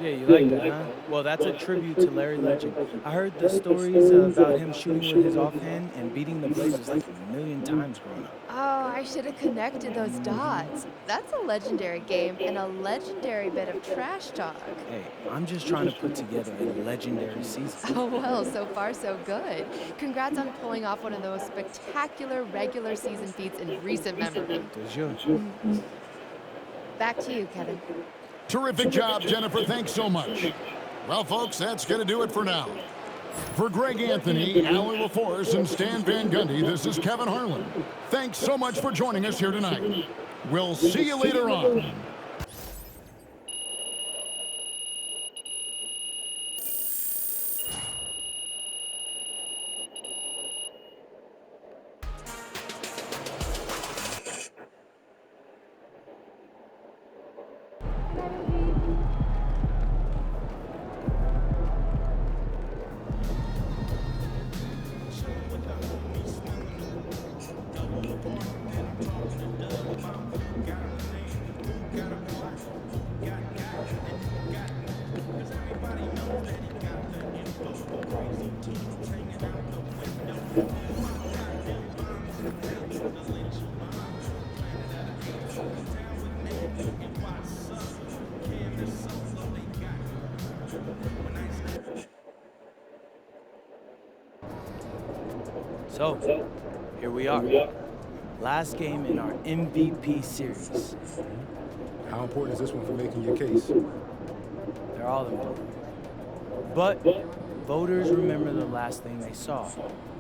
Yeah, you like that, huh? Well, that's a tribute to Larry Legend. I heard the stories about him shooting with his offhand and beating the Blazers like a million times growing up. Oh, I should have connected those dots. That's a legendary game and a legendary bit of trash talk. Hey, I'm just trying to put together a legendary season. Oh, well, so far so good. Congrats on pulling off one of the most spectacular regular season feats in recent memory. Does you? Back to you, Kevin. Terrific job, Jennifer. Thanks so much. Well, folks, that's going to do it for now. For Greg Anthony, Allie LaForce, and Stan Van Gundy, this is Kevin Harlan. Thanks so much for joining us here tonight. We'll see you later on. So, here we are. Last game in our MVP series. How important is this one for making your case? They're all important. But voters remember the last thing they saw.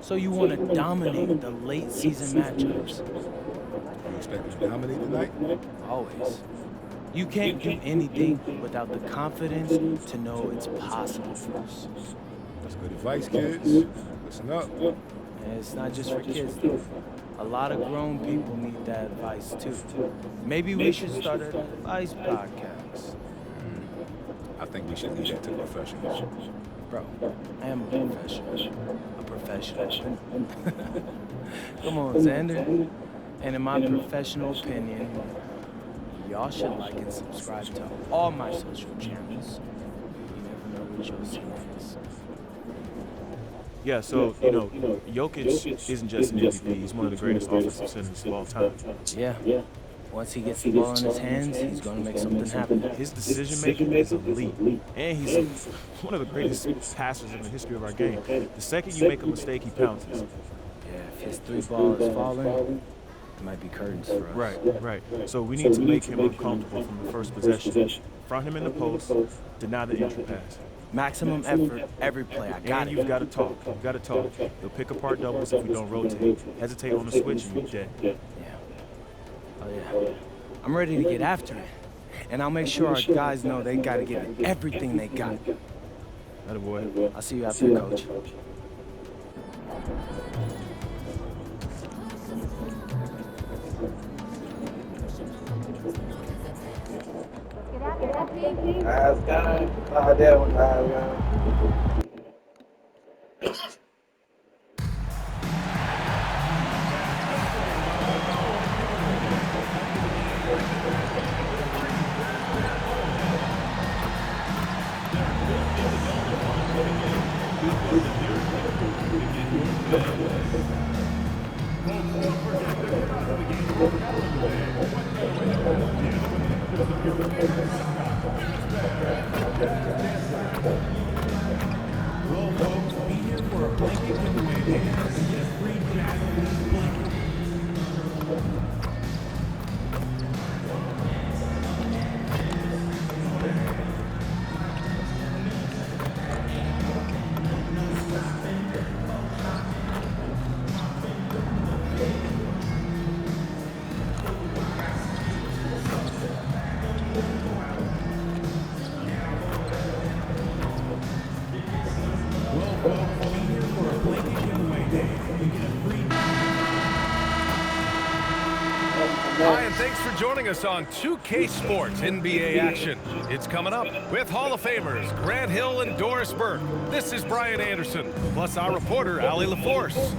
So you want to dominate the late season matchups. You expect to dominate tonight? Always. You can't do anything without the confidence to know it's possible first. That's good advice, kids. Listen up. And it's not just for kids, though. A lot of grown people need that advice, too. Maybe we should start an advice podcast. I think we should leave that to professionals. Bro, I am a professional. A professional. Come on, Xander. And in my professional opinion, y'all should like and subscribe to all my social channels. You never know what you'll see next. Yeah, so, Jokic isn't just an MVP. He's one of the greatest offensive centers of all time. Yeah. Once he gets the ball in his hands, he's going to make something happen. His decision-making is elite. And he's one of the greatest passers in the history of our game. The second you make a mistake, he pounces. Yeah, if his three ball is falling, it might be curtains for us. Right. So we need to make him uncomfortable from the first possession. Front him in the post, deny the entry pass. Maximum effort every play. I got And it. you've got to talk. You've got to talk. He'll pick apart doubles if we don't rotate. Hesitate on the switch and you're dead. Yeah. Oh, yeah. I'm ready to get after it. And I'll make sure our guys know they got to give it everything they got. Attaboy. I'll see you out there, Coach. Eyes gone. Oh, that one, eyes gone. Hi, and thanks for joining us on 2K Sports NBA action. It's coming up with Hall of Famers Grant Hill and Doris Burke. This is Brian Anderson, plus our reporter, Allie LaForce.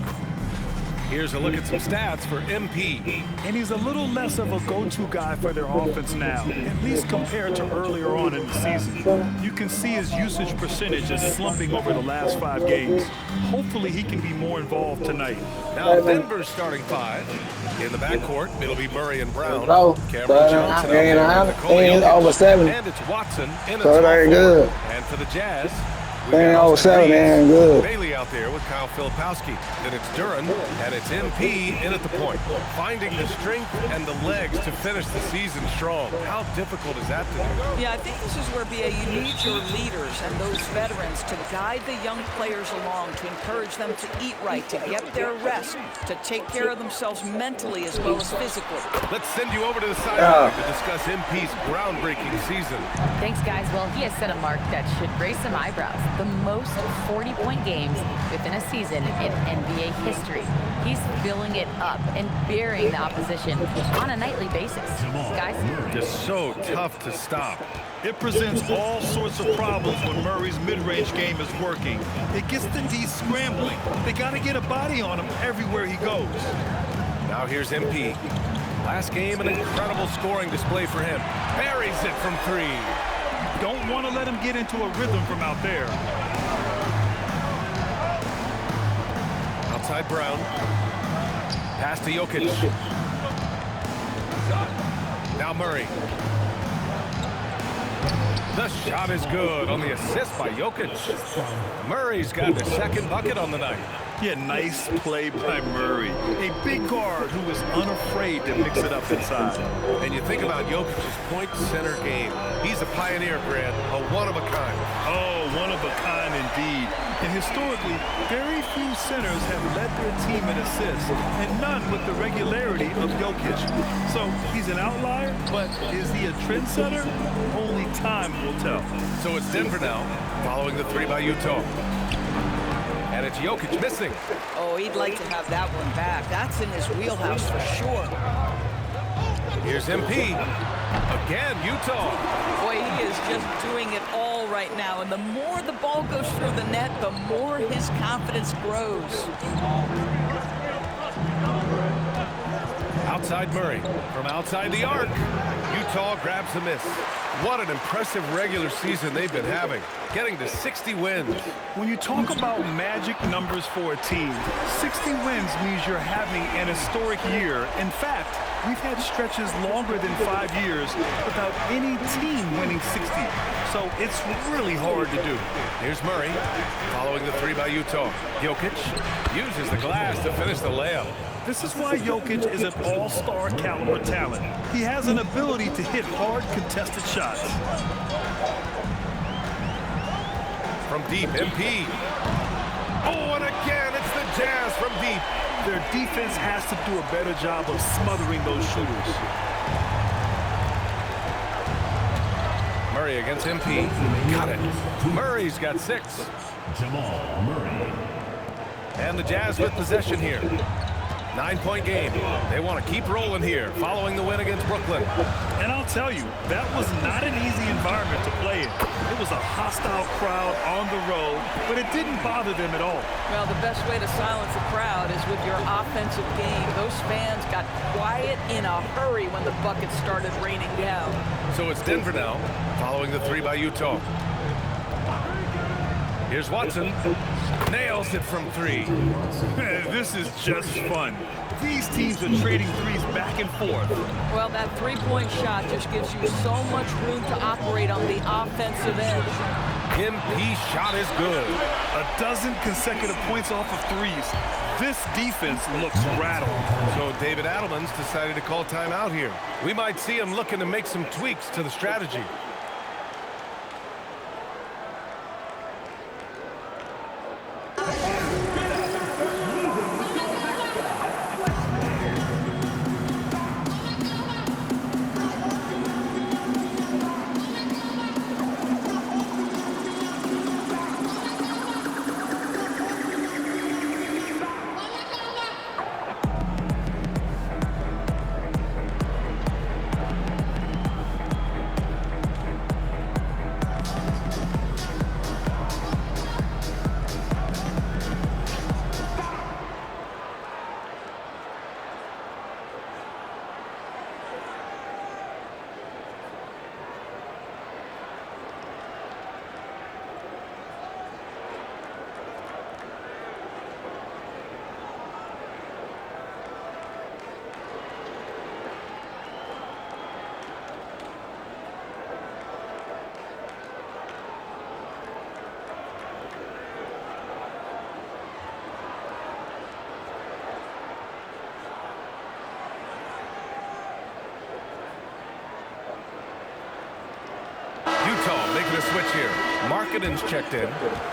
Here's a look at some stats for MP. And he's a little less of a go-to guy for their offense now, at least compared to earlier on in the season. You can see his usage percentage is slumping over the last 5 games. Hopefully he can be more involved tonight. Now Denver's starting 5. In the backcourt, it'll be Murray and Brown. No, Cameron Johnson ain't over 7. and it's Watson in So it ain't good. And for the Jazz, They ain't over 7, they ain't good. Bailey out there with Kyle Filipowski. Then it's Duran, and it's MP in at the point. Finding the strength and the legs to finish the season strong. How difficult is that to do? Yeah, I think this is where, BA, you need your leaders and those veterans to guide the young players along, to encourage them to eat right, to get their rest, to take care of themselves mentally as well as physically. Let's send you over to the sideline to discuss MP's groundbreaking season. Thanks, guys. Well, he has set a mark that should raise some eyebrows. The most 40-point games within a season in NBA history. He's filling it up and burying the opposition on a nightly basis. Guys? Just so tough to stop. It presents all sorts of problems when Murray's mid-range game is working. It gets the D scrambling. They got to get a body on him everywhere he goes. Now here's MP. Last game, an incredible scoring display for him. Buries it from 3. Don't want to let him get into a rhythm from out there. Outside Brown. Pass to Jokic. Now Murray. The shot is good on the assist by Jokic. Murray's got the second bucket on the night. Yeah, nice play by Murray. A big guard who is unafraid to mix it up inside. And you think about Jokic's point center game. He's a pioneer, Grant, a one-of-a-kind. Oh, one-of-a-kind indeed. And historically, very few centers have led their team in assists, and none with the regularity of Jokic. So he's an outlier, but is he a trendsetter? Only time will tell. So it's Denver now, following the 3 by Utah. And it's Jokic missing. Oh, he'd like to have that one back. That's in his wheelhouse for sure. Here's MP. Again, Utah. Boy, he is just doing it all right now. And the more the ball goes through the net, the more his confidence grows. Outside Murray. From outside the arc. Utah grabs the miss. What an impressive regular season they've been having. Getting to 60 wins. When you talk about magic numbers for a team, 60 wins means you're having an historic year. In fact, we've had stretches longer than 5 years without any team winning 60. So it's really hard to do. Here's Murray, following the 3 by Utah. Jokic uses the glass to finish the layup. This is why Jokic is an all-star caliber talent. He has an ability to hit hard contested shots. From deep, MP. Oh, and again, it's the Jazz from deep. Their defense has to do a better job of smothering those shooters. Murray against MP. Got it. Murray's got 6. Jamal Murray. And the Jazz with possession here. 9-point game. They want to keep rolling here, following the win against Brooklyn. And I'll tell you, that was not an easy environment to play in. It was a hostile crowd on the road, but it didn't bother them at all. Well, the best way to silence a crowd is with your offensive game. Those fans got quiet in a hurry when the buckets started raining down. So it's Denver now, following the 3 by Utah. Here's Watson. Nails it from 3. This is just fun. These teams are trading threes back and forth. Well, that three-point shot just gives you so much room to operate on the offensive end. MP's shot is good. 12 consecutive points off of threes. This defense looks rattled. So David Adelman's decided to call timeout here. We might see him looking to make some tweaks to the strategy. switch here. Markkanen's checked in.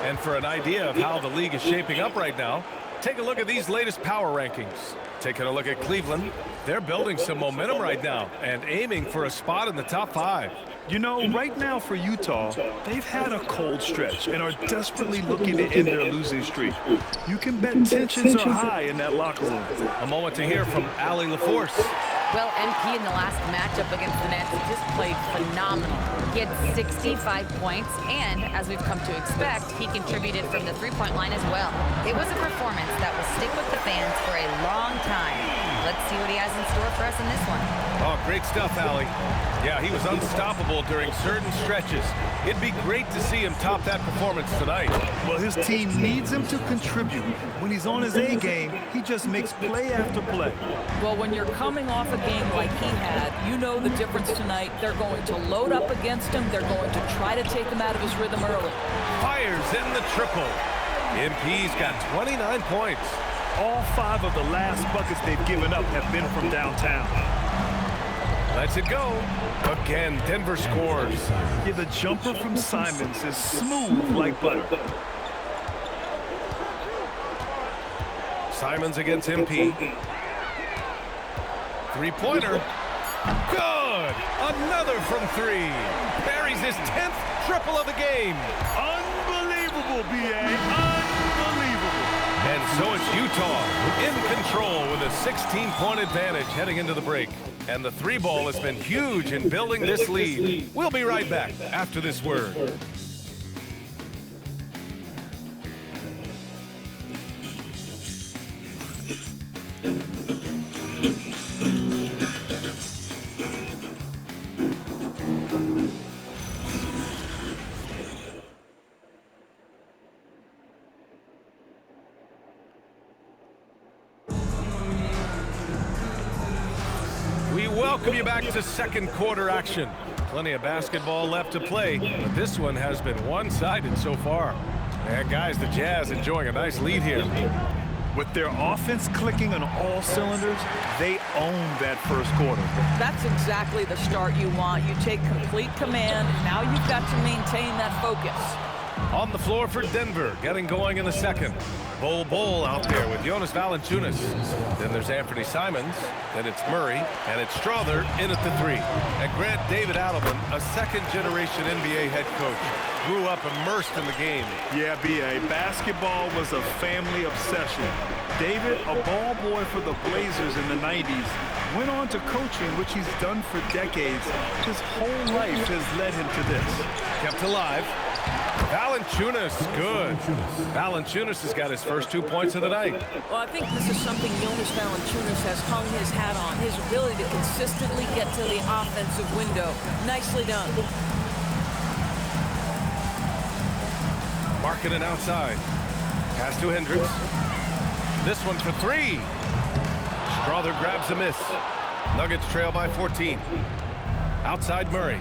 And for an idea of how the league is shaping up right now, take a look at these latest power rankings. Taking a look at Cleveland, they're building some momentum right now and aiming for a spot in the top 5. You know, right now for Utah, they've had a cold stretch and are desperately looking to end their losing streak. You can bet tensions are high in that locker room. A moment to hear from Allie LaForce. Well, MP in the last matchup against the Nets just played phenomenal. He had 65 points, and as we've come to expect, he contributed from the three-point line as well. It was a performance that will stick with the fans for a long time. Let's see what he has in store for us in this one. Oh, great stuff, Allie. Yeah, he was unstoppable during certain stretches. It'd be great to see him top that performance tonight. Well, his team needs him to contribute. When he's on his A game, he just makes play after play. Well, when you're coming off a game like he had, you know the difference tonight. They're going to load up against him. They're going to try to take him out of his rhythm early. Fires in the triple. MP's got 29 points. All 5 of the last buckets they've given up have been from downtown. Lets it go. Again, Denver scores. Yeah, the jumper from Simons is smooth like butter. Simons against MP. Three-pointer. Good. Another from 3. Buries his 10th triple of the game. Unbelievable, B.A. Unbelievable. And so it's Utah in control with a 16-point advantage heading into the break. And the 3-ball has been huge in building this lead. We'll be right back after this word. Welcome you back to second quarter action. Plenty of basketball left to play, but this one has been one-sided so far. And guys, the Jazz enjoying a nice lead here. With their offense clicking on all cylinders, they own that first quarter. That's exactly the start you want. You take complete command. Now you've got to maintain that focus. On the floor for Denver, getting going in the second. Bol out there with Jonas Valanciunas. Then there's Anthony Simons. Then it's Murray. And it's Strother in at the 3. And Grant David Adelman, a second-generation NBA head coach, grew up immersed in the game. Yeah, B.A. Basketball was a family obsession. David, a ball boy for the Blazers in the 90s, went on to coaching, which he's done for decades. His whole life has led him to this. Kept alive. Valanciunas, good. Valanciunas has got his first 2 points of the night. Well, I think this is something Jonas Valanciunas has hung his hat on, his ability to consistently get to the offensive window. Nicely done. Markkanen outside. Pass to Hendricks. This one for 3. Strother grabs a miss. Nuggets trail by 14. Outside Murray.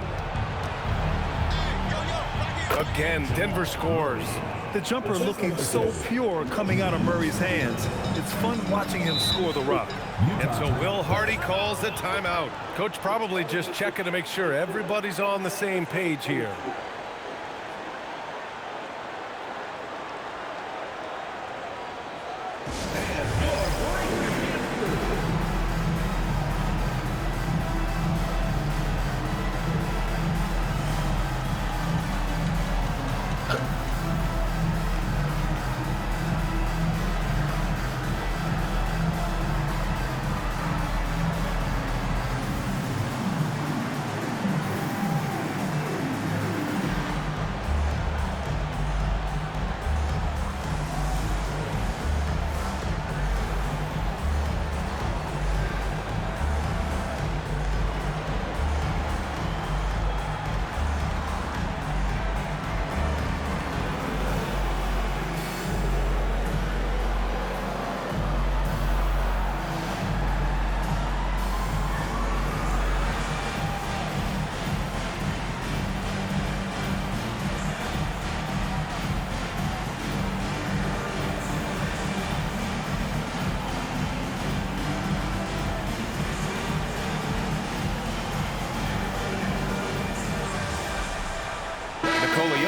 Again, Denver scores. The jumper looking so pure coming out of Murray's hands. It's fun watching him score the rock. And so Will Hardy calls the timeout. Coach probably just checking to make sure everybody's on the same page here.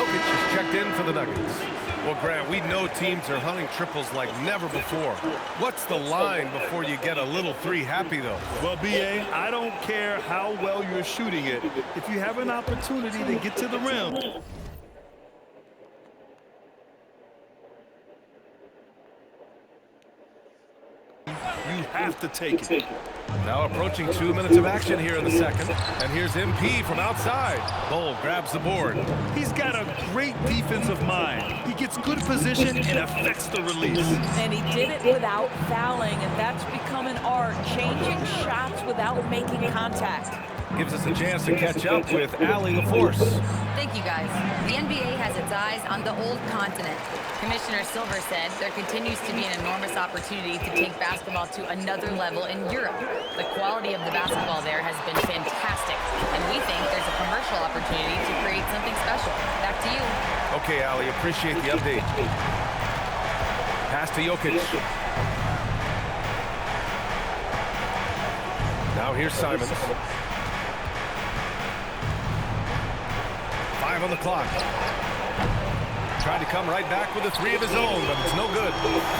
Jokic is checked in for the Nuggets. Well, Grant, we know teams are hunting triples like never before. What's the line before you get a little three happy, though? Well, B.A., I don't care how well you're shooting it. If you have an opportunity to get to the rim, you have to take it. Now approaching 2 minutes of action here in the second. And here's MP from outside. Bol grabs the board. He's got a great defensive mind. He gets good position and affects the release. And he did it without fouling, and that's become an art, changing shots without making contact. Gives us a chance to catch up with Allie LaForce. Thank you, guys. The NBA has its eyes on the old continent. Commissioner Silver said there continues to be an enormous opportunity to take basketball to another level in Europe. The quality of the basketball there has been fantastic, and we think there's a commercial opportunity to create something special. Back to you. Okay, Allie, appreciate the update. Pass to Jokic. Now here's Simons. 5 on the clock. Tried to come right back with a three of his own, but it's no good.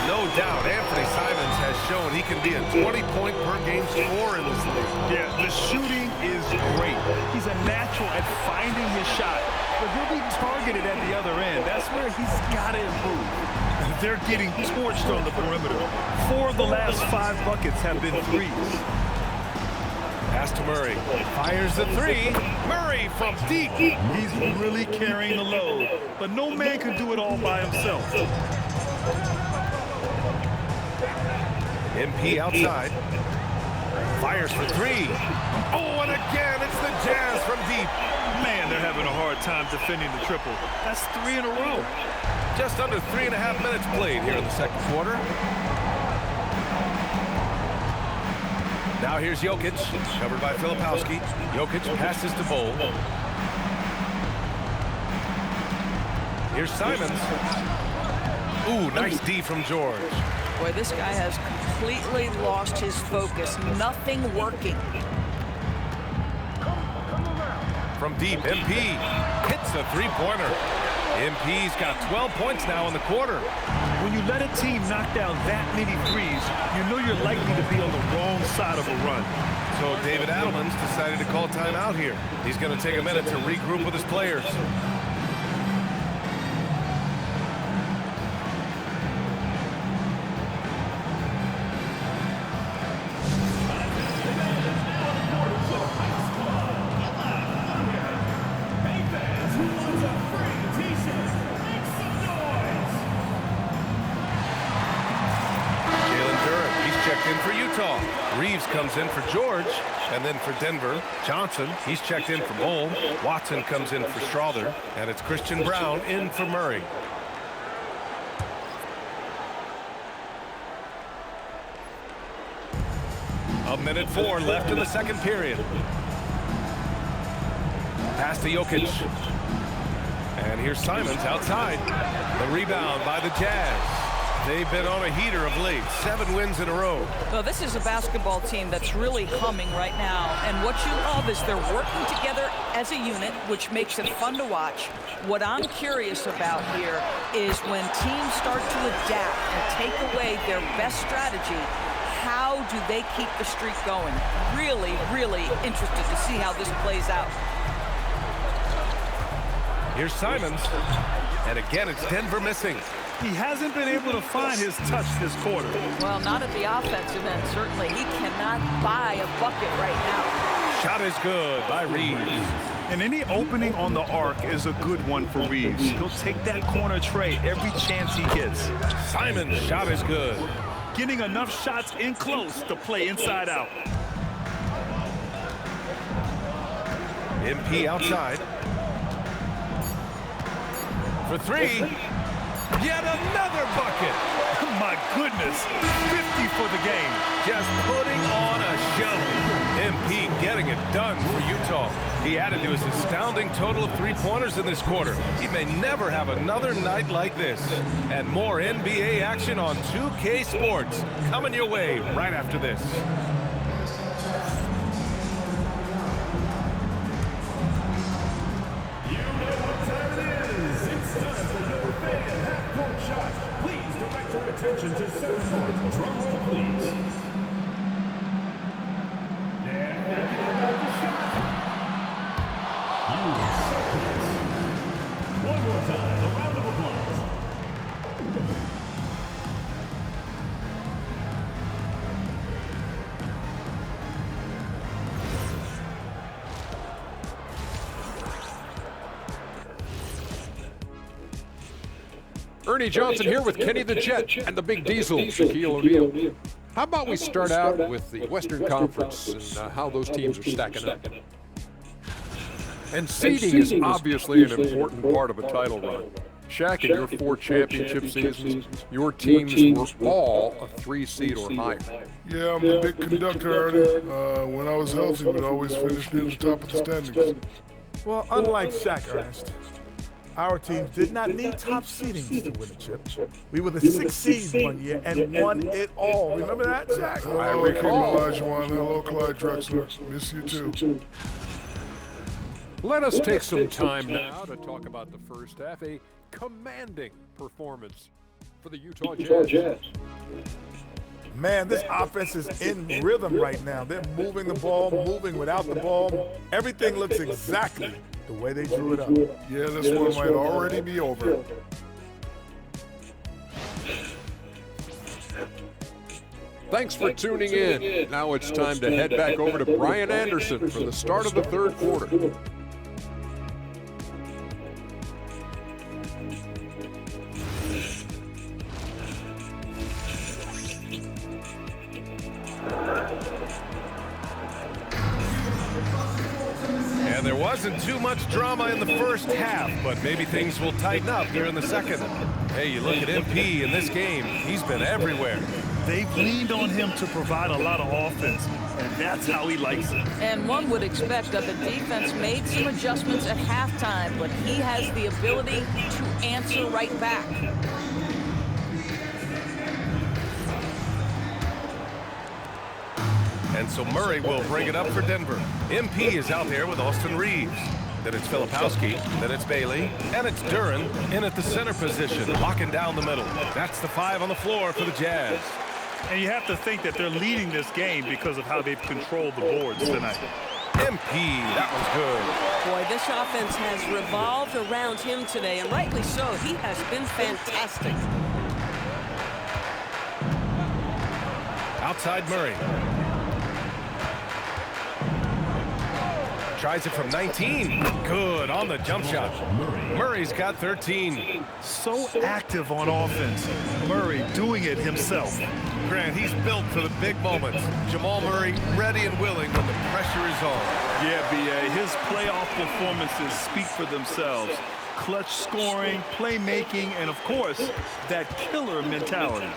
No doubt, Anthony Simons has shown he can be a 20-point-per-game scorer in this league. Yeah, the shooting is great. He's a natural at finding his shot, but he'll be targeted at the other end. That's where he's got to improve. They're getting torched on the perimeter. 4 of the last 5 buckets have been threes. Pass to Murray. Fires the three. Murray from deep. He's really carrying the load, but no man can do it all by himself. MP outside. Fires for three. Oh, and again, it's the Jazz from deep. Man, they're having a hard time defending the triple. That's 3 in a row. Just under 3.5 minutes played here in the second quarter. Now here's Jokic, covered by Filipowski. Jokic passes to Bol. Here's Simons. Ooh, nice D from George. Boy, this guy has completely lost his focus. Nothing working. From deep, MP hits a three-pointer. MP's got 12 points now in the quarter. When you let a team knock down that many threes, you know you're likely to be on the wrong side of a run. So David Adelman's decided to call timeout here. He's going to take a minute to regroup with his players. Reeves comes in for George, and then for Denver, Johnson, he's checked in for Bol. Watson comes in for Strother, and it's Christian Brown in for Murray. A minute 4 left in the second period. Pass to Jokic. And here's Simons outside. The rebound by the Jazz. They've been on a heater of late. 7 wins in a row. Well, this is a basketball team that's really humming right now. And what you love is they're working together as a unit, which makes it fun to watch. What I'm curious about here is when teams start to adapt and take away their best strategy, how do they keep the streak going? Really, really interested to see how this plays out. Here's Simons. And again, it's Denver missing. He hasn't been able to find his touch this quarter. Well, not at the offensive end, certainly. He cannot buy a bucket right now. Shot is good by Reeves. And any opening on the arc is a good one for Reeves. He'll take that corner tray every chance he gets. Simon's shot is good. Getting enough shots in close to play inside out. MP outside. For three. Yet another bucket. My goodness, 50 for the game. Just putting on a show. MP getting it done for Utah. He added to his astounding total of three-pointers in this quarter. He may never have another night like this. And more NBA action on 2K Sports coming your way right after this. You know what time it is. Attention to center court. Drum roll, please. One more time, a round of applause. Ernie Johnson here with Kenny the Jet and the Big Diesel, Shaquille O'Neal. How about we start out with the Western Conference and how those teams are stacking up? And seeding is obviously an important part of a title run. Shaq, in your 4 championship seasons, your teams were all a 3 seed or higher. Yeah, I'm a big conductor, Ernie. When I was healthy, we'd always finish near the top of the standings. Well, unlike Shaq, Ernest, our team did not need top seedings to win a chip. We were the 6th seed one year and won it all. Remember that, Shaq? I recall. Olajuwon. Hello, Clyde Drexler. Miss you too. Let us take some time now to talk about the first half. A commanding performance for the Utah Jazz. Man, this offense is in rhythm right now. They're moving the ball, moving without the ball. Everything looks exactly the way they drew it up. Yeah, this one might already be over. Thanks for tuning in. Now it's time to head back over to Brian Anderson for the start of the third quarter. And there wasn't too much drama in the first half, but maybe things will tighten up here in the second. Hey, you look at MP in this game, he's been everywhere. They've leaned on him to provide a lot of offense, and that's how he likes it. And one would expect that the defense made some adjustments at halftime, but he has the ability to answer right back. And so Murray will bring it up for Denver. MP is out there with Austin Reeves. Then it's Filipowski, then it's Bailey, and it's Duren in at the center position, locking down the middle. That's the 5 on the floor for the Jazz. And you have to think that they're leading this game because of how they've controlled the boards tonight. MP, that was good. Boy, this offense has revolved around him today, and rightly so. He has been fantastic. Outside Murray. Tries it from 19. Good on the jump shot. Murray's got 13. So active on offense. Murray doing it himself. Grant, he's built for the big moments. Jamal Murray ready and willing when the pressure is on. Yeah, B.A., his playoff performances speak for themselves. Clutch scoring, playmaking, and of course, that killer mentality.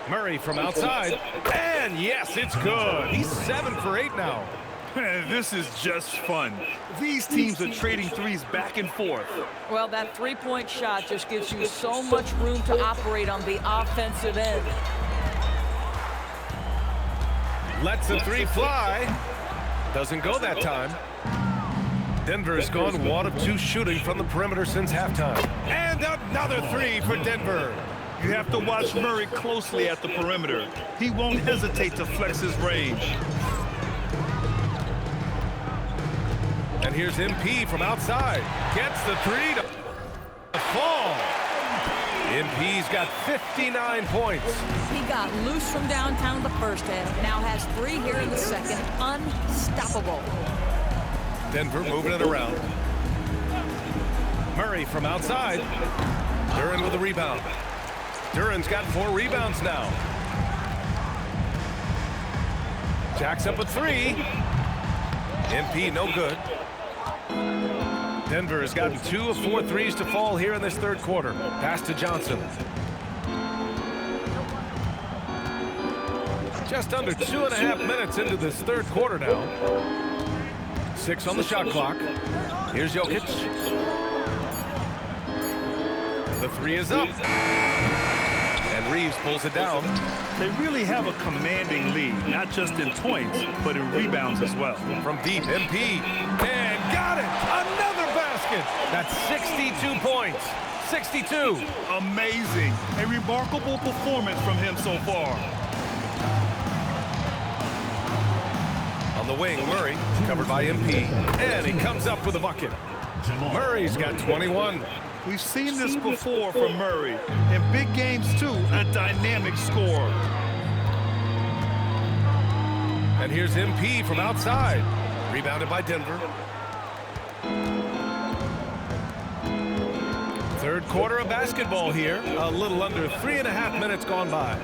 Murray from outside, and yes, it's good. He's 7 for 8 now. This is just fun. These teams are trading threes back and forth. Well, that three-point shot just gives you so much room to operate on the offensive end. Lets the 3 fly. Doesn't go that time. Denver has gone 1 of 2 shooting from the perimeter since halftime. And another 3 for Denver. You have to watch Murray closely at the perimeter. He won't hesitate to flex his range. And here's MP from outside. Gets the 3 to fall. MP's got 59 points. He got loose from downtown the first half. Now has 3 here in the second. Unstoppable. Denver moving it around. Murray from outside. Duren with a rebound. Duren's got 4 rebounds now. Jacks up a 3. MP no good. Denver has gotten 2 of 4 threes to fall here in this third quarter. Pass to Johnson. Just under 2.5 minutes into this third quarter now. 6 on the shot clock. Here's Jokic. The 3 is up. And Reeves pulls it down. They really have a commanding lead, not just in points, but in rebounds as well. From deep, MP. And got it! Another basket! That's 62 points. 62. Amazing. A remarkable performance from him so far. On the wing, Murray, covered by MP, and he comes up with a bucket. Murray's got 21. We've seen this before from Murray. In big games, too, a dynamic scorer. And here's MP from outside. Rebounded by Denver. Third quarter of basketball here. A little under 3.5 minutes gone by.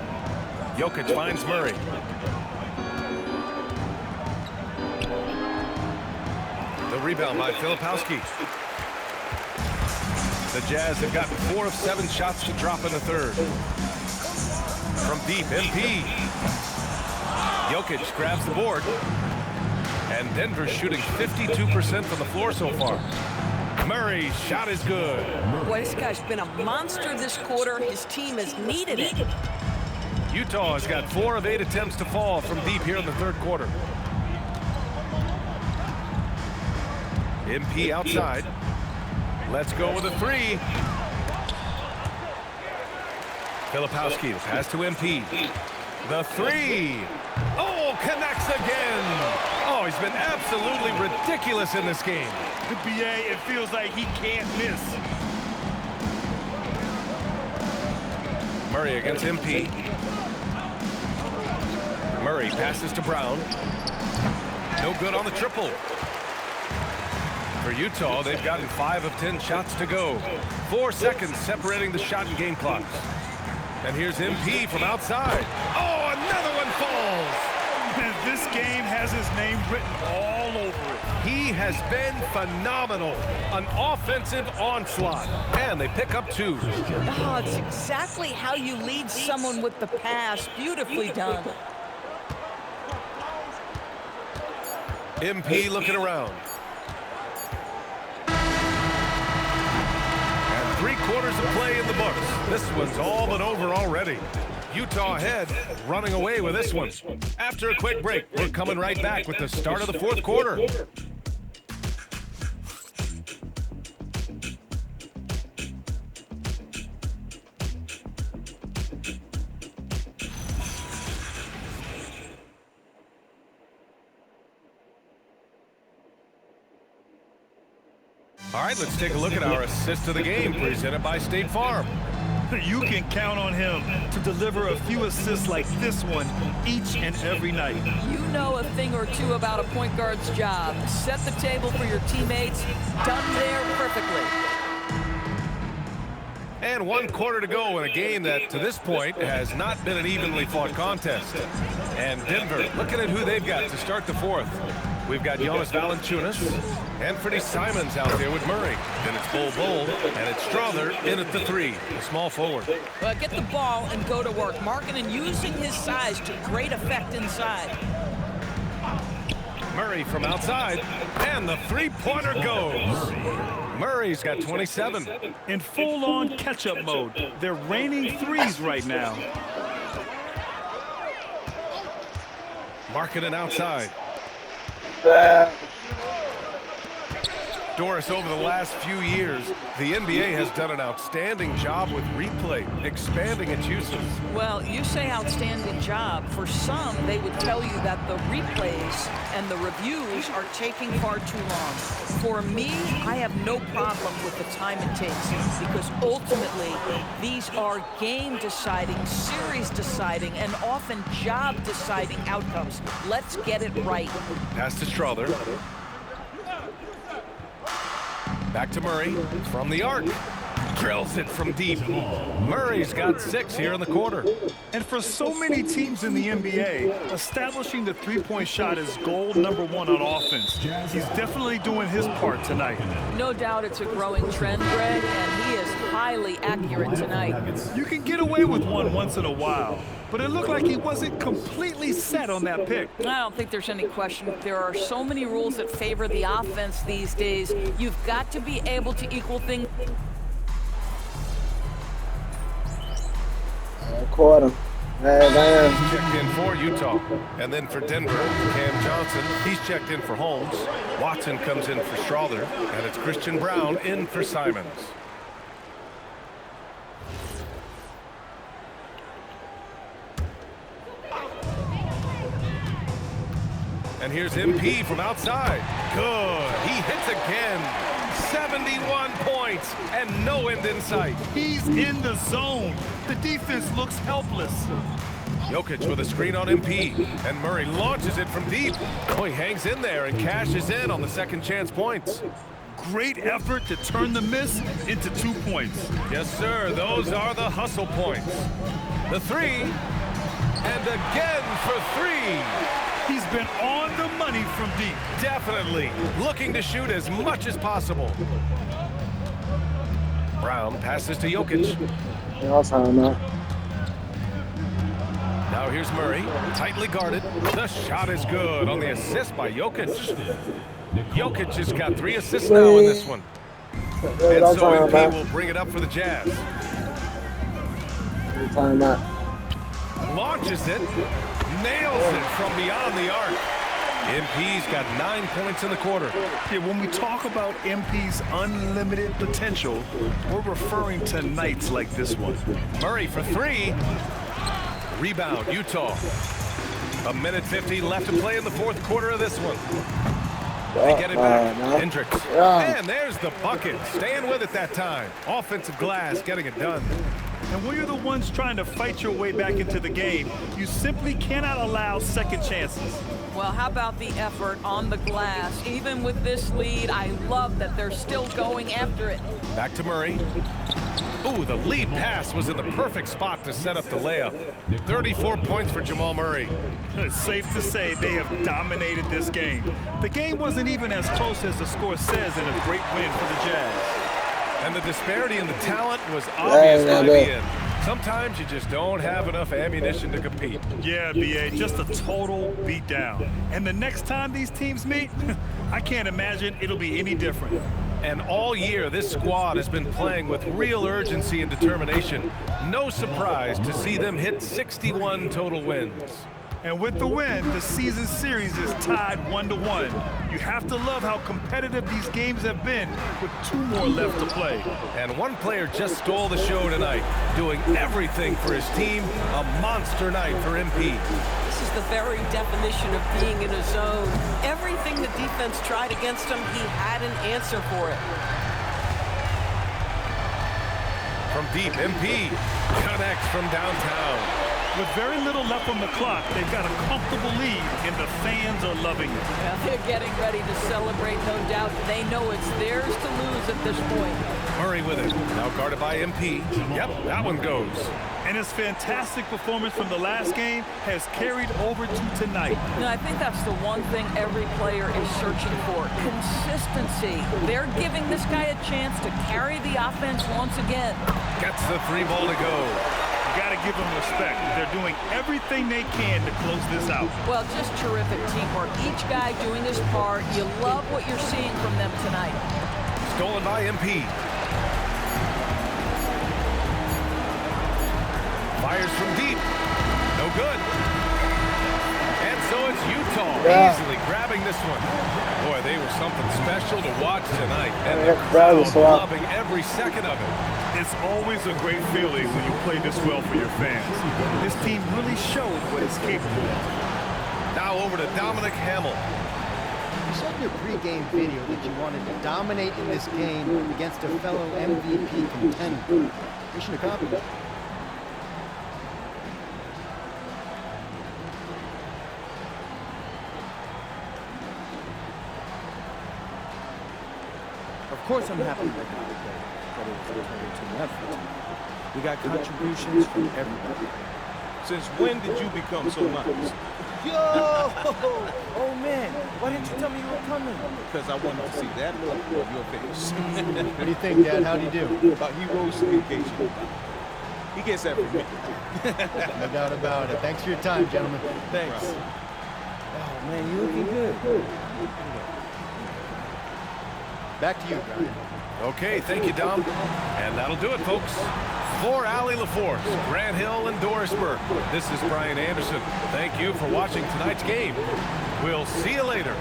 Jokic finds Murray. The rebound by Filipowski. The Jazz have gotten 4 of 7 shots to drop in the third. From deep, MP. Jokic grabs the board. And Denver's shooting 52% from the floor so far. Murray's shot is good. Boy, this guy's been a monster this quarter. His team has needed it. Utah has got 4 of 8 attempts to fall from deep here in the third quarter. MP outside. Let's go with a 3. Filipowski, the pass to MP. The 3. Oh, connects again. Oh, he's been absolutely ridiculous in this game. The BA, it feels like he can't miss. Murray against MP. Murray passes to Brown. No good on the triple. For Utah, they've gotten 5 of 10 shots to go. 4 seconds separating the shot and game clocks. And here's MP from outside. Oh, another one falls. And this game has his name written all over it. He has been phenomenal. An offensive onslaught. And they pick up 2. Oh, it's exactly how you lead someone with the pass. Beautifully done. MP looking around. 3/4 of play in the books. This one's all but over already. Utah ahead, running away with this one. After a quick break, we're coming right back with the start of the fourth quarter. All right, let's take a look at our assist of the game presented by State Farm. You can count on him to deliver a few assists like this one each and every night. You know a thing or two about a point guard's job. Set the table for your teammates. Done there perfectly. And 1 quarter to go in a game that, to this point, has not been an evenly fought contest. And Denver, looking at who they've got to start the fourth. We've got Jonas Valanciunas, Anthony Simons out there with Murray. Then it's Bol Bol, and it's Strother in at the 3, the small forward. Get the ball and go to work. Markkanen using his size to great effect inside. Murray from outside, and the 3-pointer goes. Murray's got 27. In full-on catch-up mode. They're raining threes right now. Markkanen outside. Doris, over the last few years, the NBA has done an outstanding job with replay, expanding its uses. Well, you say outstanding job. For some, they would tell you that the replays and the reviews are taking far too long. For me, I have no problem with the time it takes because ultimately, these are game-deciding, series-deciding, and often job-deciding outcomes. Let's get it right. Pass to Strother. Back to Murray from the arc. Drills it from deep. Murray's got 6 here in the quarter. And for so many teams in the NBA, establishing the three-point shot is goal number 1 on offense. He's definitely doing his part tonight. No doubt it's a growing trend, Greg, and he is highly accurate tonight. You can get away with one once in a while, but it looked like he wasn't completely set on that pick. I don't think there's any question. There are so many rules that favor the offense these days. You've got to be able to equal things. Quarter. Checked in for Utah. And then for Denver, Cam Johnson. He's checked in for Holmes. Watson comes in for Strother. And it's Christian Brown in for Simons. And here's MP from outside. Good. He hits again. 71 points and no end in sight. He's in the zone. The defense looks helpless. Jokic with a screen on MP, and Murray launches it from deep. Oh, he hangs in there and cashes in on the second chance points. Great effort to turn the miss into 2 points. Yes, sir. Those are the hustle points. The three, and again for three. He's been on the money from deep. Definitely. Looking to shoot as much as possible. Brown passes to Jokic. Now here's Murray, tightly guarded. The shot is good on the assist by Jokic. Jokic has got 3 assists now in this one. And so MP will bring it up for the Jazz. Launches it, nails it from beyond the arc. MP's got 9 points in the quarter. Yeah, when we talk about MP's unlimited potential, we're referring to nights like this one. Murray for 3. Rebound, Utah. 1:50 left to play in the fourth quarter of this one. They get it back. Hendricks. And there's the bucket. Staying with it that time. Offensive glass, getting it done. And when you're the ones trying to fight your way back into the game, you simply cannot allow second chances. Well, how about the effort on the glass? Even with this lead, I love that they're still going after it. Back to Murray. Ooh, the lead pass was in the perfect spot to set up the layup. 34 points for Jamal Murray. It's safe to say they have dominated this game. The game wasn't even as close as the score says, and a great win for the Jazz. And the disparity in the talent was obvious by the end. Sometimes you just don't have enough ammunition to compete. Yeah, B.A., just a total beatdown. And the next time these teams meet, I can't imagine it'll be any different. And all year, this squad has been playing with real urgency and determination. No surprise to see them hit 61 total wins. And with the win, the season series is tied 1-1. You have to love how competitive these games have been with 2 more left to play. And one player just stole the show tonight, doing everything for his team. A monster night for MP. This is the very definition of being in a zone. Everything the defense tried against him, he had an answer for it. From deep, MP connects from downtown. With very little left on the clock, they've got a comfortable lead, and the fans are loving it. Yeah, they're getting ready to celebrate, no doubt. They know it's theirs to lose at this point. Murray with it. Now guarded by MP. Yep, that one goes. And his fantastic performance from the last game has carried over to tonight. No, I think that's the one thing every player is searching for. Consistency. They're giving this guy a chance to carry the offense once again. Gets the 3 ball to go. You got to give them respect. They're doing everything they can to close this out. Well, just terrific teamwork. Each guy doing his part. You love what you're seeing from them tonight. Stolen by MP. Fires from deep. No good. And so it's Utah easily grabbing this one. Boy, they were something special to watch tonight. And the crowd loving every second of it. It's always a great feeling when you play this well for your fans. This team really showed what it's capable of. Now over to Dominic Hamill. You said in your pregame video that you wanted to dominate in this game against a fellow MVP contender. Mission accomplished. Of course I'm happy with how we played, but it was a total team effort. We got contributions from everybody. Since when did you become so nice? Yo! Oh man, why didn't you tell me you were coming? Because I wanted to see that look on your face. What do you think, Dad? How'd he do? About he rose to the occasion. He gets that from me. No doubt about it. Thanks for your time, gentlemen. Thanks. Oh man, you looking good. Back to you, Brian. Okay, thank you, Dom. And that'll do it, folks. For Allie LaForce, Grant Hill, and Dorisburg, this is Brian Anderson. Thank you for watching tonight's game. We'll see you later.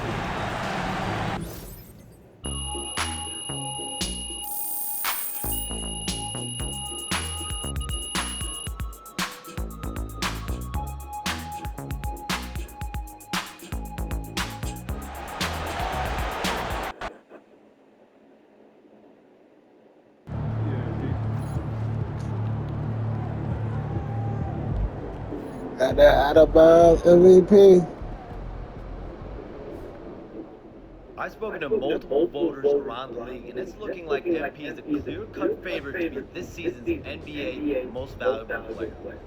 got that out of bounds MVP. I've spoken to multiple voters around the league, and it's looking like MP is a clear-cut favorite to be this season's NBA Most Valuable Player.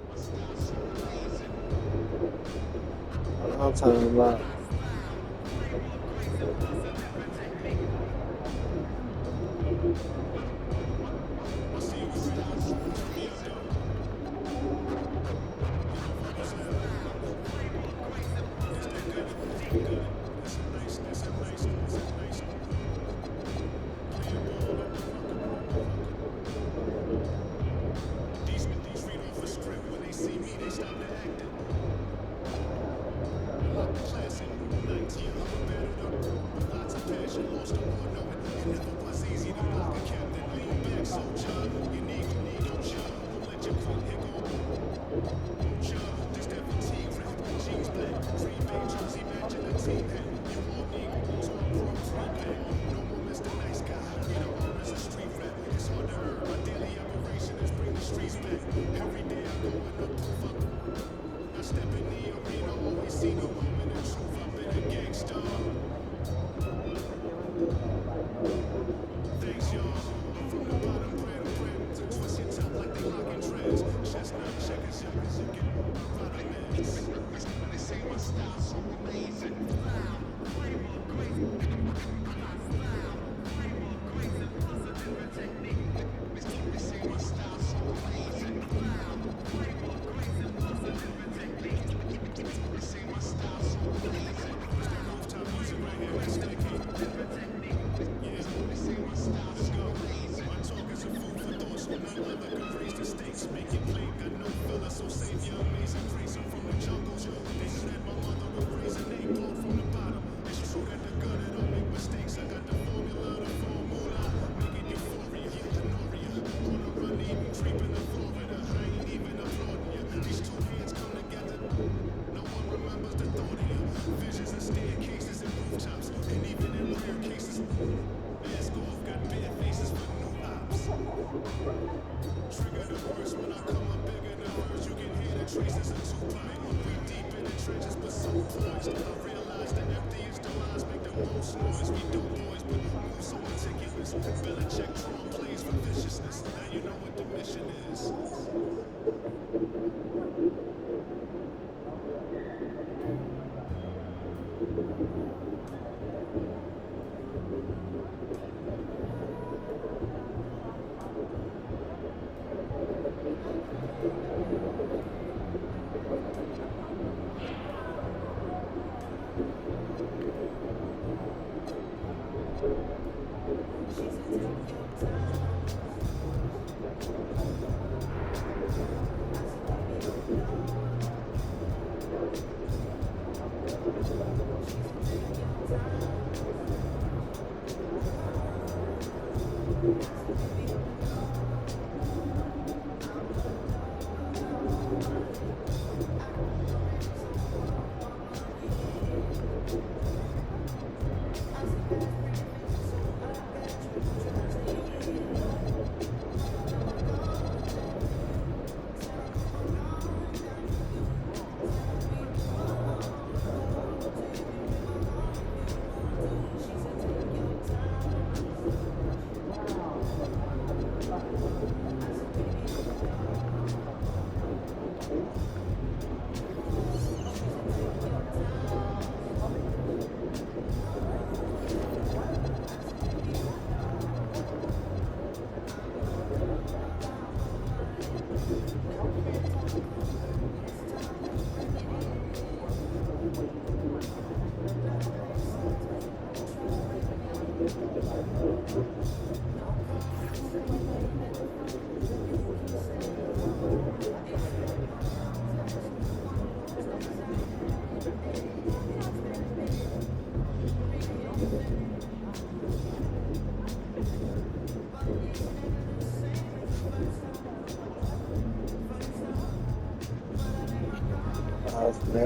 I'm talking about.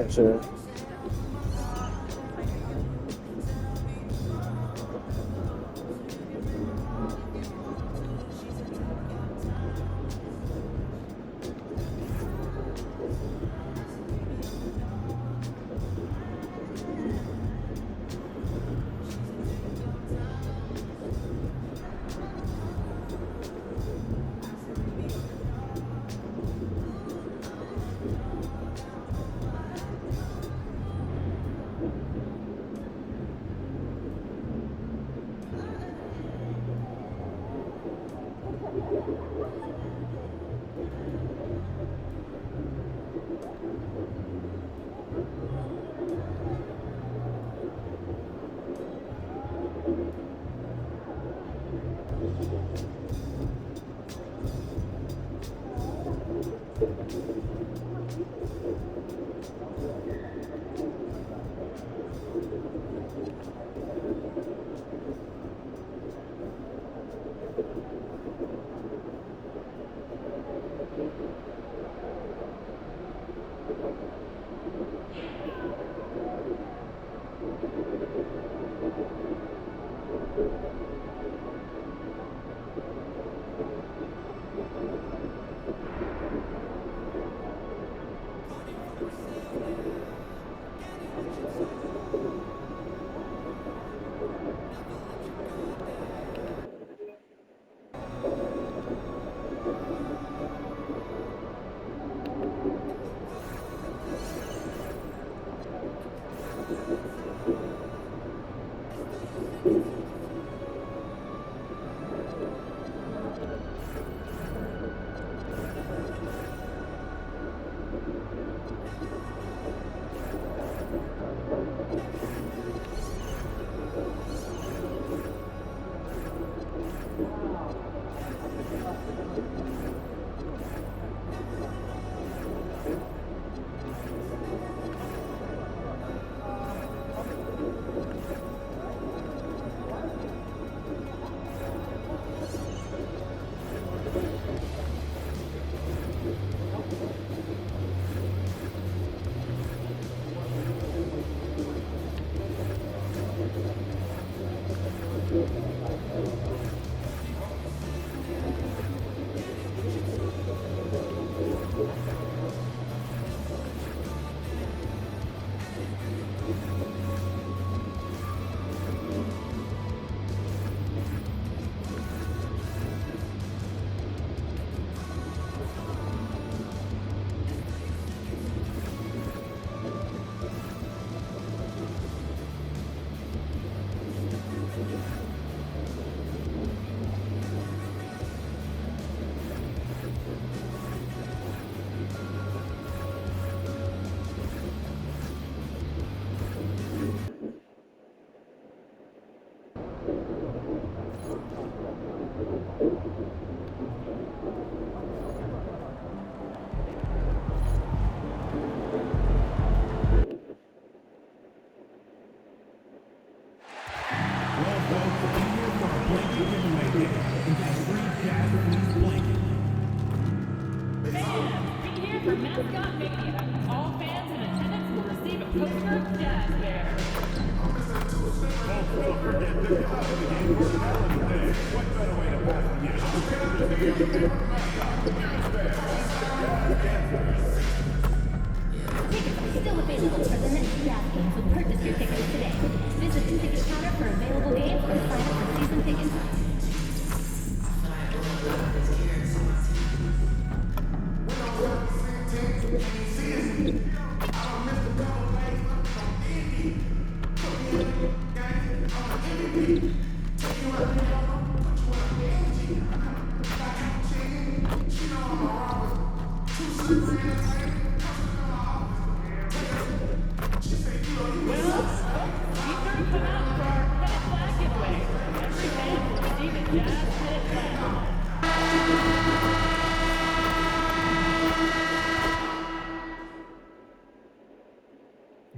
Sure.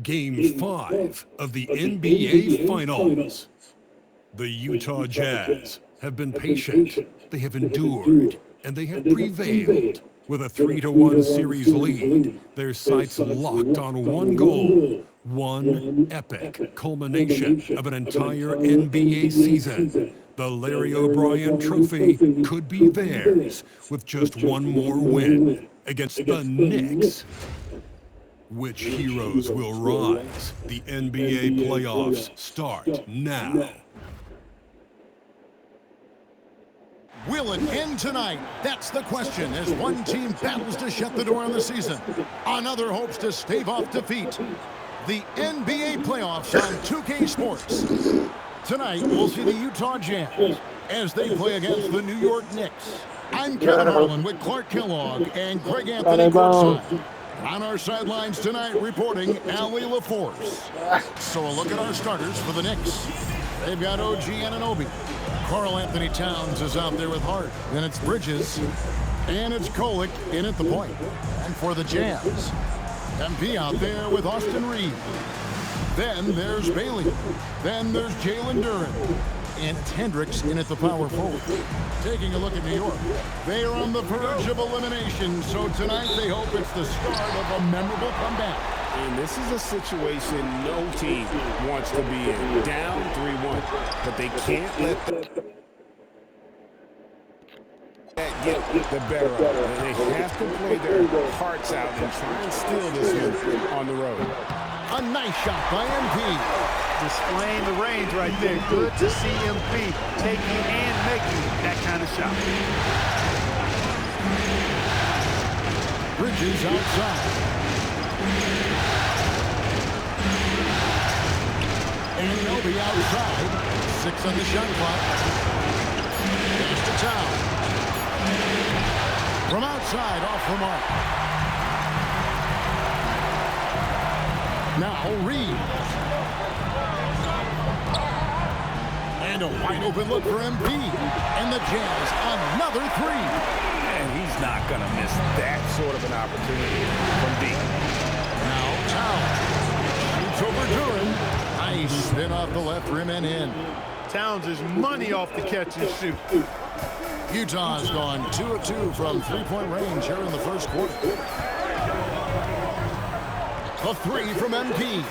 Game 5 of the NBA Finals. The Utah Jazz have been patient, they have endured, and they have prevailed. With a 3-1 series lead, their sights locked on one goal, one epic culmination of an entire NBA season. The Larry O'Brien Trophy could be theirs with just one more win against the Knicks. Which heroes will rise? The NBA playoffs start now. Will it end tonight? That's the question as one team battles to shut the door on the season. Another hopes to stave off defeat. The NBA playoffs on 2K Sports. Tonight, we'll see the Utah Jazz as they play against the New York Knicks. I'm Kevin Harlan with Clark Kellogg and Greg Anthony courtside. On our sidelines tonight, reporting Allie LaForce. So a look at our starters for the Knicks. They've got OG Anunoby. Karl Anthony Towns is out there with Hart. Then it's Bridges. And it's Kolek in at the point. And for the Jazz, MP out there with Austin Reeves. Then there's Bailey. Then there's Jalen Duren. And it's Hendricks in at the power forward. Taking a look at New York. They are on the verge of elimination, so tonight they hope it's the start of a memorable comeback. And this is a situation no team wants to be in. Down 3-1, but they can't let that get the better of them. They have to play their hearts out and try and steal this one on the road. A nice shot by MP. Displaying the range right there. Good to see MP taking and making that kind of shot. Bridges outside. Anunoby outside. 6 on the shot clock. Pass to Town. From outside, off the mark. Now Reeves. And a wide open look for MP. And the Jazz, another 3. And he's not going to miss that sort of an opportunity from deep. Now Towns shoots over Duren. Nice spin off the left rim and in. Towns is money off the catch and shoot. Utah's gone 2 of 2 from three-point range here in the first quarter. A 3 from MP.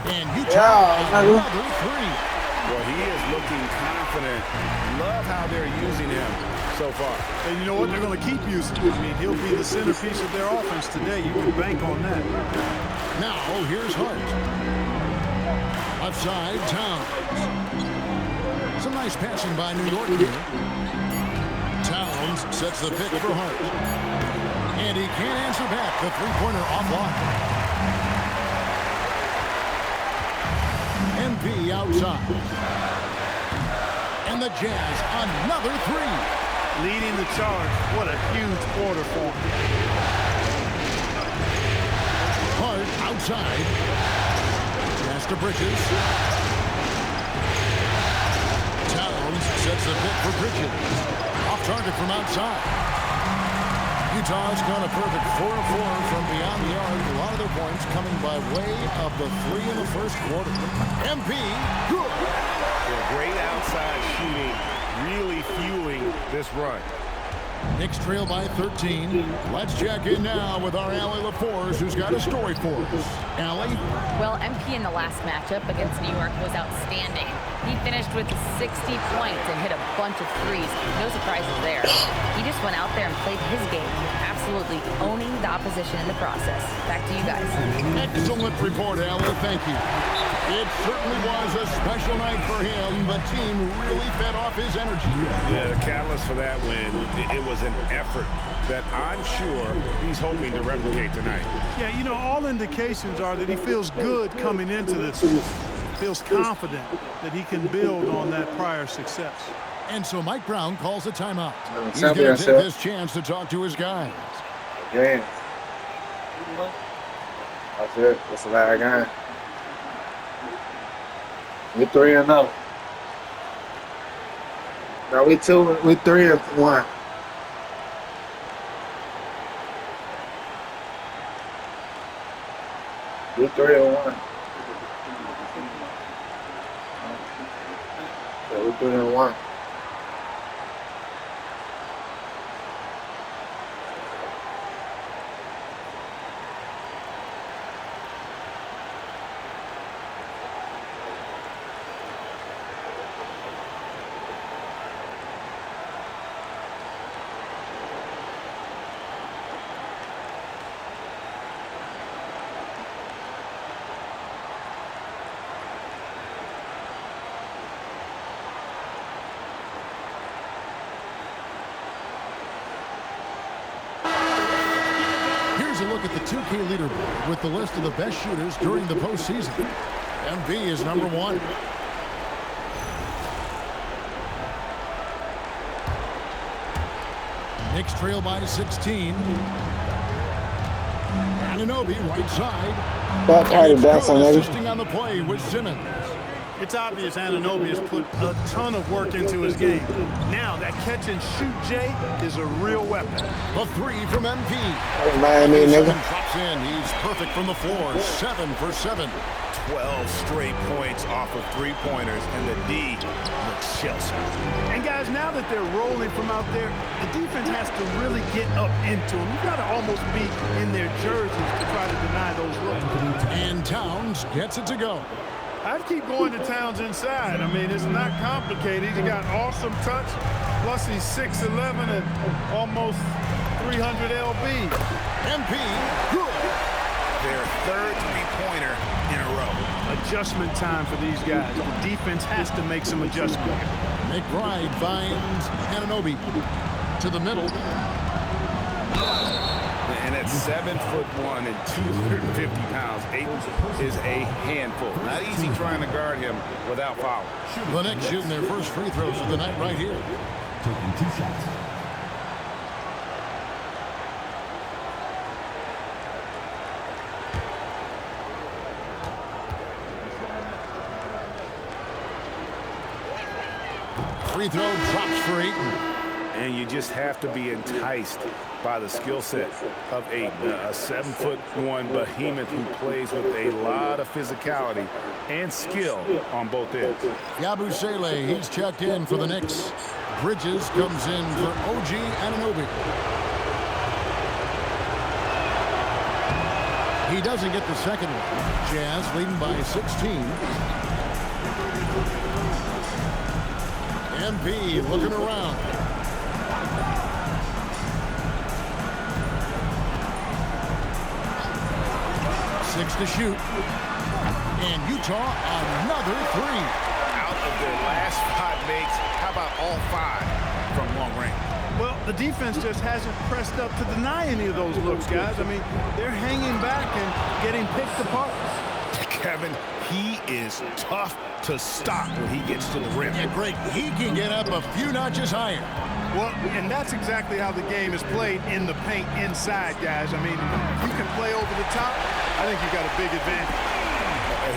And Utah has another 3. Well, he is looking confident. Love how they're using him so far. And you know what? They're going to keep using him. I mean, he'll be the centerpiece of their offense today. You can bank on that. Now, here's Hart. Outside, Towns. Some nice passing by New York here. Towns sets the pick for Hart. And he can't answer back. The three-pointer offline. MP outside. And the Jazz, another 3. Leading the charge. What a huge quarter for him. Hart outside. Pass to Bridges. Towns sets the pick for Bridges. Off target from outside. Utah's gone a perfect 4 of 4 from beyond the arc. A lot of their points coming by way of the 3 in the first quarter. MP, good. Yeah, great outside shooting, really fueling this run. Knicks trail by 13. Let's check in now with our Allie LaForce, who's got a story for us. Allie? Well, MP in the last matchup against New York was outstanding. He finished with 60 points and hit a bunch of threes. No surprises there. He just went out there and played his game, absolutely owning the opposition in the process. Back to you guys. Excellent report, Allie. Thank you. It certainly was a special night for him. The team really fed off his energy. Yeah, the catalyst for that win, it was an effort that I'm sure he's hoping to replicate tonight. Yeah, you know, all indications are that he feels good coming into this. Feels confident that he can build on that prior success. And so Mike Brown calls a timeout. He's going to take this chance to talk to his guys. Yeah. That's it. That's the last game. We 3-0. No, we 3-1. We 3-1. Yeah, we 3-1. A look at the 2K leaderboard with the list of the best shooters during the postseason. MP is number 1. Knicks trail by 16. Anunoby, right side. That kind of best on assisting on the play with Simmons. It's obvious Anunoby has put a ton of work into his game. Now that catch and shoot, Jay, is a real weapon. A three from MP. Miami, nigga. Drops in. He's perfect from the floor. 7 for 7. 12 straight points off of three-pointers, and the D looks Chelsea. And guys, now that they're rolling from out there, the defense has to really get up into them. You've got to almost be in their jerseys to try to deny those looks. And Towns gets it to go. I'd keep going to Towns inside. I mean, it's not complicated. He's got awesome touch, plus he's 6'11" and almost 300 lb. MP, good. Their third three-pointer in a row. Adjustment time for these guys. The defense has to make some adjustment. McBride finds Anunoby to the middle. And at 7'1" and 250 pounds, Ayton is a handful. Not easy trying to guard him without foul. The Knicks shooting their first free throws of the night right here. Taking 2 shots. Free throw drops for Ayton. And you just have to be enticed by the skill set of Ayton, a 7'1" behemoth who plays with a lot of physicality and skill on both ends. Yabusele, he's checked in for the Knicks. Bridges comes in for OG Anunoby. He doesn't get the second one. Jazz leading by 16. MP looking around. Six to shoot. And Utah, another three. Out of their last 5 makes, how about all 5 from long range? Well, the defense just hasn't pressed up to deny any of those looks, guys. I mean, they're hanging back and getting picked apart. Kevin, he is tough to stop when he gets to the rim. Yeah, Greg, he can get up a few notches higher. Well, and that's exactly how the game is played in the paint inside, guys. I mean, if you can play over the top, I think you got a big advantage.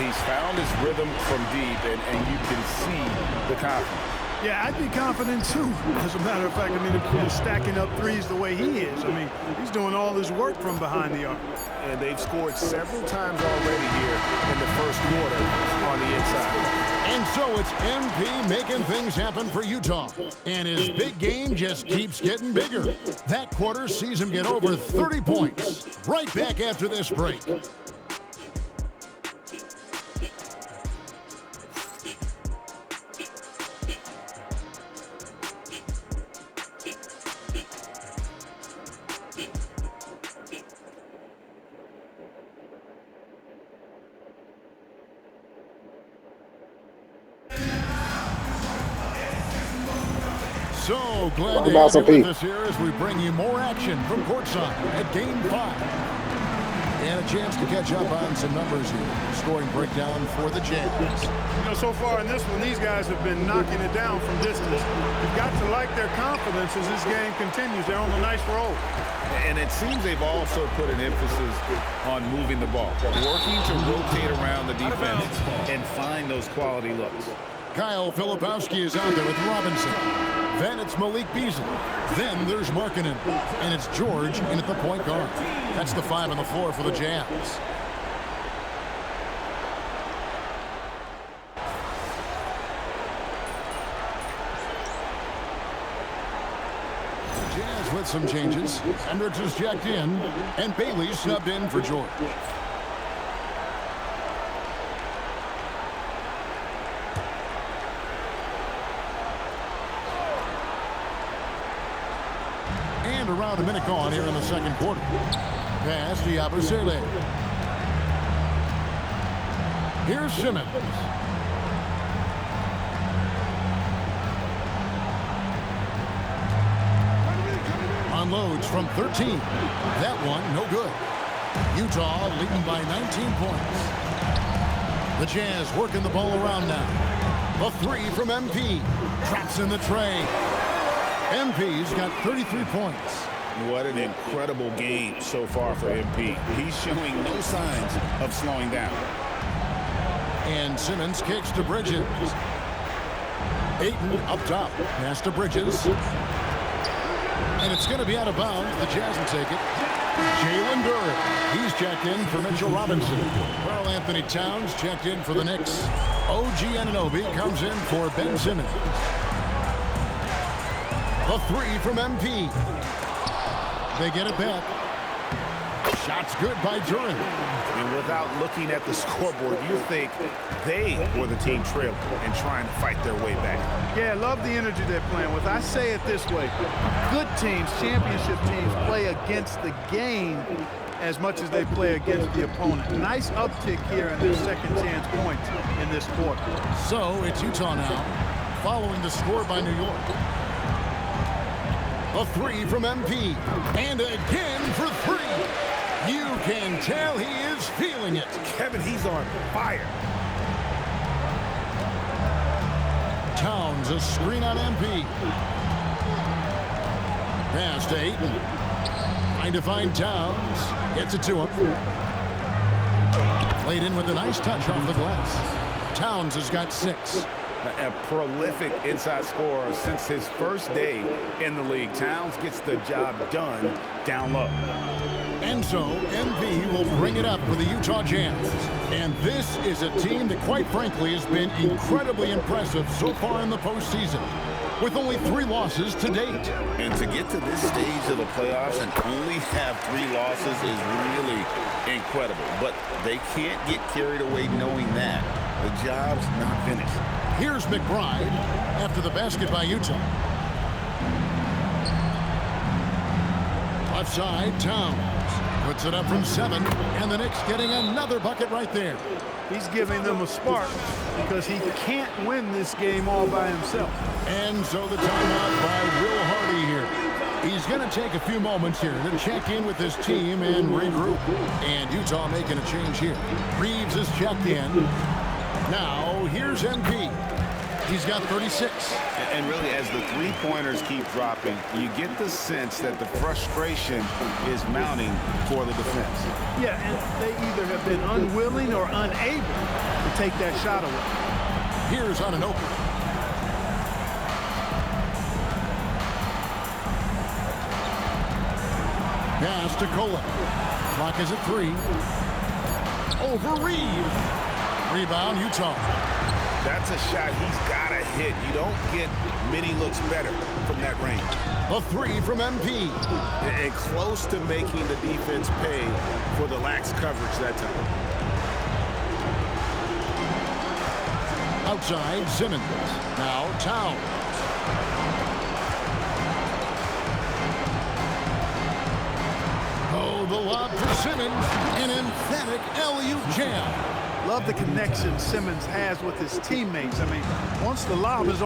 He's found his rhythm from deep, and you can see the confidence. Yeah, I'd be confident too. As a matter of fact, I mean, if you're stacking up threes the way he is, I mean, he's doing all his work from behind the arc. And they've scored several times already here in the first quarter on the inside. And so it's MP making things happen for Utah. And his big game just keeps getting bigger. That quarter sees him get over 30 points. Right back after this break. So glad to have you with us here as we bring you more action from courtside at Game 5. And a chance to catch up on some numbers here. Scoring breakdown for the Jazz. You know, so far in this one, these guys have been knocking it down from distance. You've got to like their confidence as this game continues. They're on a nice roll. And it seems they've also put an emphasis on moving the ball, working to rotate around the defense and find those quality looks. Kyle Filipowski is out there with Robinson. Then it's Malik Beasley. Then there's Markkanen. And it's George in at the point guard. That's the 5 on the floor for the Jazz. The Jazz with some changes. Hendricks is checked in. And Bailey subbed in for George. And around a minute gone here in the second quarter. Pass to Yabusele. Here's Simmons. Unloads from 13. That one, no good. Utah leading by 19 points. The Jazz working the ball around now. A 3 from MP. Traps in the tray. MP's got 33 points. What an incredible game so far for MP. He's showing no signs of slowing down. And Simmons kicks to Bridges. Ayton up top. Pass to Bridges. And it's going to be out of bounds. The Jazz will take it. Jalen Duren. He's checked in for Mitchell Robinson. Karl Anthony Towns checked in for the Knicks. OG Anunoby comes in for Ben Simmons. A three from MP. They get it back. Shot's good by Duren. And without looking at the scoreboard, you think they were the team trailing and trying to fight their way back. Yeah, I love the energy they're playing with. I say it this way. Good teams, championship teams, play against the game as much as they play against the opponent. Nice uptick here in their second chance points in this quarter. So it's Utah now, following the score by New York. A three from MP. And again for three. You can tell he is feeling it. Kevin, he's on fire. Towns, a screen on MP. Pass to Ayton. Trying to find Towns. Gets it to him. Played in with a nice touch off the glass. Towns has got 6. A prolific inside scorer since his first day in the league. Towns gets the job done down low. And so, MP will bring it up for the Utah Jazz. And this is a team that, quite frankly, has been incredibly impressive so far in the postseason, with only 3 losses to date. And to get to this stage of the playoffs and only have 3 losses is really incredible. But they can't get carried away knowing that. The job's not finished. Here's McBride after the basket by Utah. Left side, Towns puts it up from 7, and the Knicks getting another bucket right there. He's giving them a spark because he can't win this game all by himself. And so the timeout by Will Hardy here. He's going to take a few moments here to check in with his team and regroup. And Utah making a change here. Reeves is checked in. Now, here's MP. He's got 36. And really, as the three-pointers keep dropping, you get the sense that the frustration is mounting for the defense. Yeah, and they either have been unwilling or unable to take that shot away. Here's Anunoby. Pass to Kola. Clock is at 3. Over Reeves. Rebound, Utah. That's a shot he's got to hit. You don't get many looks better from that range. A 3 from MP. And close to making the defense pay for the lax coverage that time. Outside, Simmons. Now, Towns. Oh, the lob for Simmons. An emphatic alley-oop jam. Love the connection Simmons has with his teammates. I mean, once the lob is